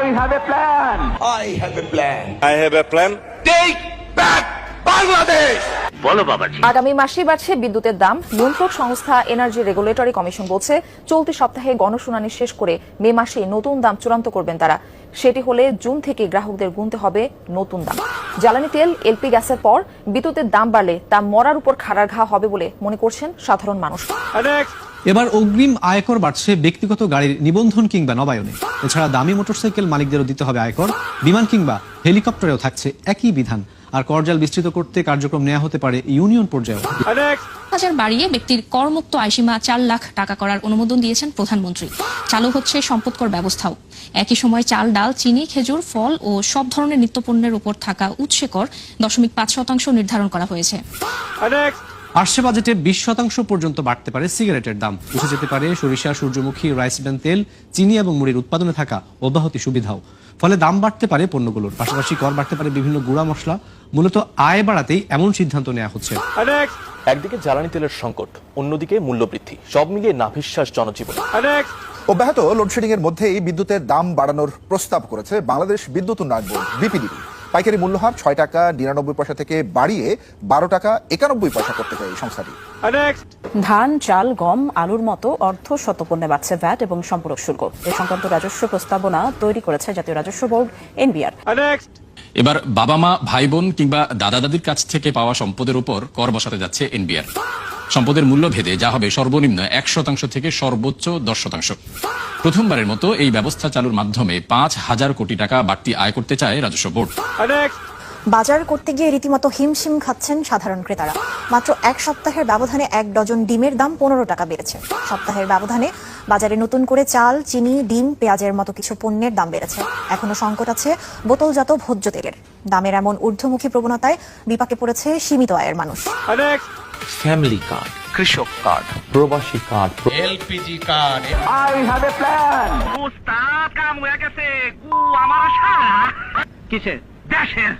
I have a plan. I have a plan. I have a plan. Take back Bangladesh! বলো বাবাজি। আগামী মাসে বাড়ছে বিদ্যুতের দাম। নিয়ন্ত্রক সংস্থা এনার্জি রেগুলেটরি কমিশন বলছে চলতি সপ্তাহে গণশুনানি শেষ করে মে মাসে নতুন দাম চূড়ান্ত করবেন তারা। সেটি হলে জুন থেকে গ্রাহকদের গুনতে হবে নতুন দাম। জ্বালানি তেল, এলপি গ্যাসের পর বিদ্যুতের দাম বাড়লে তা মরার উপর খাড়ার ঘা হবে বলে মনে করছেন সাধারণ মানুষ। এবার অগ্রিম আয়কর বাড়ছে ব্যক্তিগত গাড়ির নিবন্ধন কিংবা নবায়নে। এছাড়া দামি মোটরসাইকেল মালিকদেরও দিতে হবে আয়কর। বিমান কিংবা হেলিকপ্টারেও থাকছে একই বিধান। আর করজাল বিস্তৃত করতে কার্যক্রম নেওয়া হতে পারে ইউনিয়ন পর্যায়েও। হাজার বাড়িয়ে ব্যক্তির করমুক্ত আয়সীমা 4 লাখ টাকা করার অনুমোদন দিয়েছেন প্রধানমন্ত্রী। চালু হচ্ছে সম্পদ কর ব্যবস্থাও। একই সময় চাল, ডাল, চিনি, খেজুর, ফল ও সব ধরনের নিত্যপণ্যের উপর থাকা উৎসে কর 0.5% নির্ধারণ করা হয়েছে। আসছে বাজেটে 20% পর্যন্ত বাড়তে পারে সিগারেটের দাম। উঠে যেতে পারে সরিষা, সূর্যমুখী, রাইস ব্র্যান তেল, চিনি এবং মুড়ির উৎপাদনে থাকা অব্যাহতি সুবিধাও। ফলে দাম বাড়তে পারে পণ্যগুলোর, পাশাপাশি কর বাড়তে পারে বিভিন্ন গুঁড়া মশলা। মূলত আয় বাড়াতেই এমন সিদ্ধান্ত নেওয়া হচ্ছে। একদিকে জ্বালানি তেলের সংকট, অন্যদিকে মূল্যবৃদ্ধি, সব মিলিয়ে নাভিশ্বাস জনজীবন। অব্যাহত লোডশেডিং এর মধ্যেই বিদ্যুতের দাম বাড়ানোর প্রস্তাব করেছে বাংলাদেশ বিদ্যুৎ উন্নয়ন বোর্ড বিপিডিবি। পাইকারি মূল্যহার 6 টাকা 99 পয়সা থেকে বাড়িয়ে 12 টাকা 91 পয়সা করতে চায় এই সংস্থাটি। ধান, চাল, গম, আলুর মতো অর্ধ শতপণ্যে বাড়ছে ভ্যাট এবং সম্পূরক শুল্ক। এ সংক্রান্ত রাজস্ব প্রস্তাবনা তৈরি করেছে জাতীয় রাজস্ব বোর্ড এনবিআর। এবার বাবা মা, ভাই বোন কিংবা দাদা দাদির কাছ থেকে পাওয়া সম্পদের উপর কর বসাতে যাচ্ছে এনবিআর। সম্পদের মূল্য ভেদে যা হবে সর্বনিম্ন 1% থেকে সর্বোচ্চ 10%। প্রথমবারের মতো এই ব্যবস্থা চালুর মাধ্যমে 5,000 কোটি টাকা বাড়তি আয় করতে চায় রাজস্ব বোর্ড। বাজার করতে গিয়ে রীতিমতো হিমশিম খাচ্ছেন সাধারণ ক্রেতারা। মাত্র 1 সপ্তাহের ব্যবধানে 1 ডজন ডিমের দাম 15 টাকা বেড়েছে। সপ্তাহের ব্যবধানে বাজারে নতুন করে চাল, চিনি, ডিম, পেঁয়াজের মতো কিছু পণ্যের দাম বেড়েছে। এখনো সংকট আছে বোতলজাত ভোজ্য তেলের। দামের এমন ঊর্ধ্বমুখী প্রবণতায় বিপাকে পড়েছে সীমিত আয়ের মানুষ। ফ্যামিলি কার্ড, কৃষক কার্ড, প্রবাসী card, LPG card. I have a plan. উস্তাদ কাম হয়ে গেছে। গু আমার আশা। কিসের? দেশের।